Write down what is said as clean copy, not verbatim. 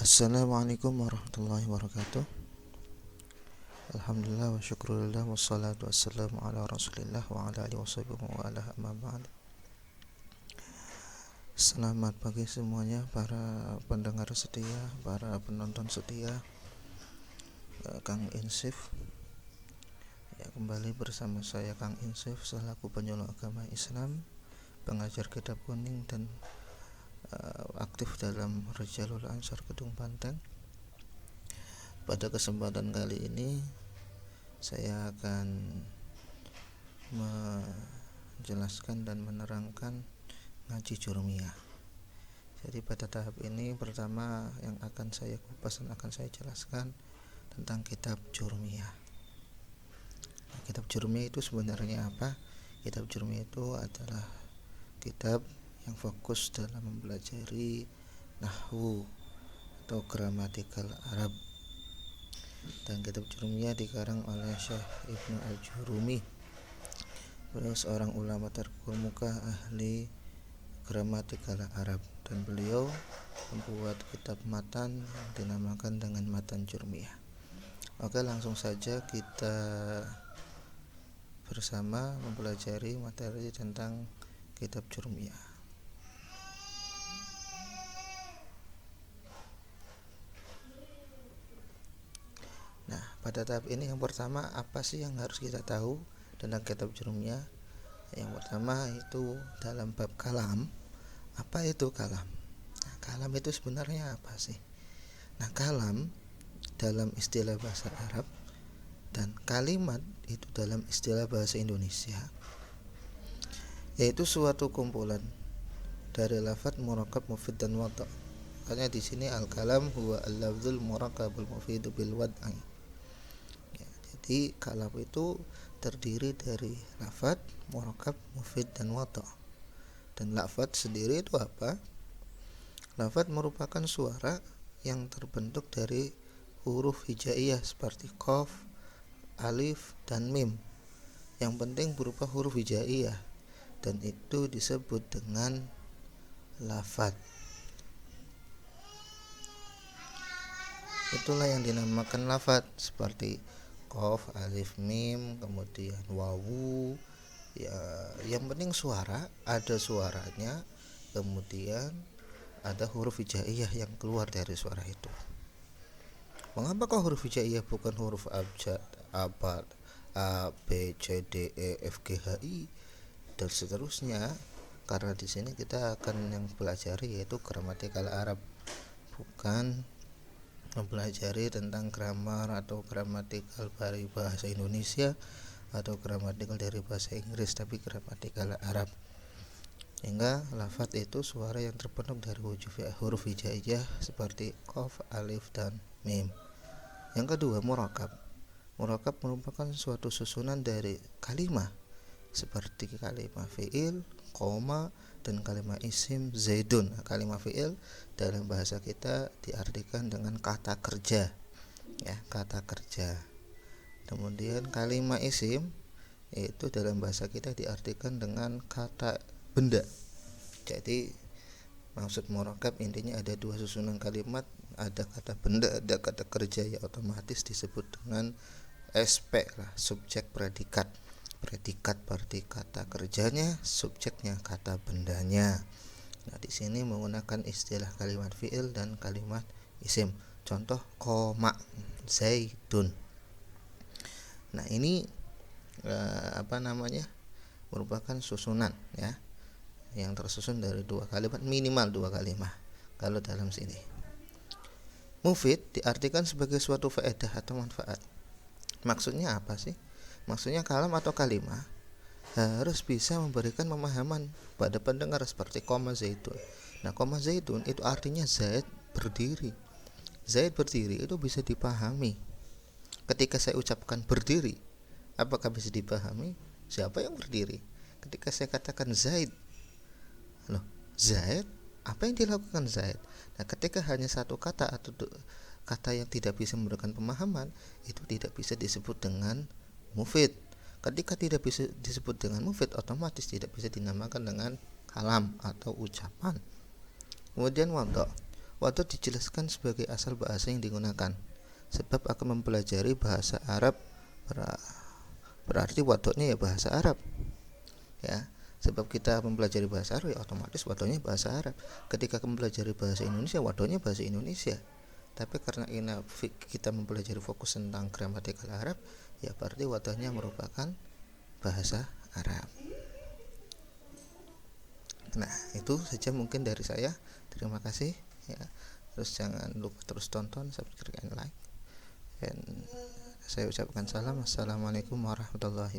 Assalamualaikum warahmatullahi wabarakatuh. Alhamdulillah wa syukurillah wassalatu wassalamu ala rasulillah wa ala alihi washabihi wa ala amma ba'd. Selamat pagi semuanya, para pendengar setia, para penonton setia, Kang Insif. Ya, kembali bersama saya Kang Insif selaku penyuluh agama Islam, pengajar kitab kuning dan aktif dalam Rijalul Ansar Kedung Banteng. Pada kesempatan kali ini saya akan menjelaskan dan menerangkan ngaji jurumiyah. Jadi pada tahap ini pertama yang akan saya kupas dan akan saya jelaskan tentang kitab jurumiyah. Kitab jurumiyah itu sebenarnya apa? Kitab jurumiyah itu adalah kitab yang fokus dalam mempelajari nahwu atau gramatikal Arab. Dan kitab jurumiyah dikarang oleh Syekh Ibnu Al-Jurumi. Beliau seorang ulama terkemuka ahli gramatikal Arab, dan beliau membuat kitab matan yang dinamakan dengan matan jurumiyah. Oke, langsung saja kita bersama mempelajari materi tentang kitab jurumiyah. Nah, pada tahap ini yang pertama, apa sih yang harus kita tahu tentang kitab jurumiyah? Yang pertama itu dalam bab kalam. Apa itu kalam? Nah, kalam itu sebenarnya apa sih? Nah, kalam dalam istilah bahasa Arab dan kalimat itu dalam istilah bahasa Indonesia, yaitu suatu kumpulan dari lafadz murakkab, mufid dan wadha'. Makanya di sini al-kalam huwa al-lafzul murakkabul mufidu bil wad'i. Jadi kalam itu terdiri dari lafadz, murakkab, mufid dan wadha'. Dan lafadz sendiri itu apa? Lafadz merupakan suara yang terbentuk dari huruf hijaiyah seperti qaf, alif dan mim. Yang penting berupa huruf hijaiyah, dan itu disebut dengan lafadz. Itulah yang dinamakan lafadz, seperti qaf, alif, mim, kemudian wawu. Ya, yang penting suara, ada suaranya, kemudian ada huruf hijaiyah yang keluar dari suara itu. Mengapa kok huruf hijaiyah bukan huruf abjad, abad, a, b, c, d, e, f, g, h, i dan seterusnya? Karena di sini kita akan yang pelajari yaitu gramatikal Arab, bukan mempelajari tentang grammar atau gramatikal dari bahasa Indonesia atau gramatikal dari bahasa Inggris, tapi gramatikal Arab. Sehingga lafadz itu suara yang terbentuk dari huruf hijaiyah seperti qaf, alif dan mim. Yang kedua, murakkab. Murakkab merupakan suatu susunan dari kalimat seperti kalimat fi'il, koma, dan kalimat isim zaidun. Kalimat fi'il dalam bahasa kita diartikan dengan kata kerja, ya, kata kerja. Kemudian kalimat isim itu dalam bahasa kita diartikan dengan kata benda. Jadi maksud murakkab intinya ada dua susunan kalimat, ada kata benda, ada kata kerja, ya otomatis disebut dengan SP lah, subjek predikat. Predikat berarti kata kerjanya, subjeknya kata bendanya. Nah, di sini menggunakan istilah kalimat fi'il dan kalimat isim. Contoh koma zaidun. Nah, ini merupakan susunan, ya, yang tersusun dari dua kalimat, minimal dua kalimat kalau dalam sini. Mufid diartikan sebagai suatu faedah atau manfaat. Maksudnya apa sih? Maksudnya kalam atau kalimah harus bisa memberikan pemahaman pada pendengar, seperti koma zaitun. Nah, koma zaitun itu artinya Zaid berdiri. Zaid berdiri itu bisa dipahami. Ketika saya ucapkan berdiri, apakah bisa dipahami? Siapa yang berdiri? Ketika saya katakan Zaid, loh, Zaid, apa yang dilakukan Zaid? Nah, ketika hanya satu kata atau kata yang tidak bisa memberikan pemahaman, itu tidak bisa disebut dengan mufid. Ketika tidak bisa disebut dengan mufid, otomatis tidak bisa dinamakan dengan kalam atau ucapan. Kemudian wadha. Wadud dijelaskan sebagai asal bahasa yang digunakan. Sebab akan mempelajari bahasa Arab berarti wadudnya ya bahasa Arab. Ya, sebab kita mempelajari bahasa Arab ya otomatis wadudnya bahasa Arab. Ketika mempelajari bahasa Indonesia, wadudnya bahasa Indonesia. Tapi karena kita mempelajari fokus tentang gramatikal Arab, ya berarti wadudnya merupakan bahasa Arab. Nah, itu saja mungkin dari saya. Terima kasih ya. Terus jangan lupa terus tonton, subscribe, dan like. Dan saya ucapkan salam. Assalamualaikum warahmatullahi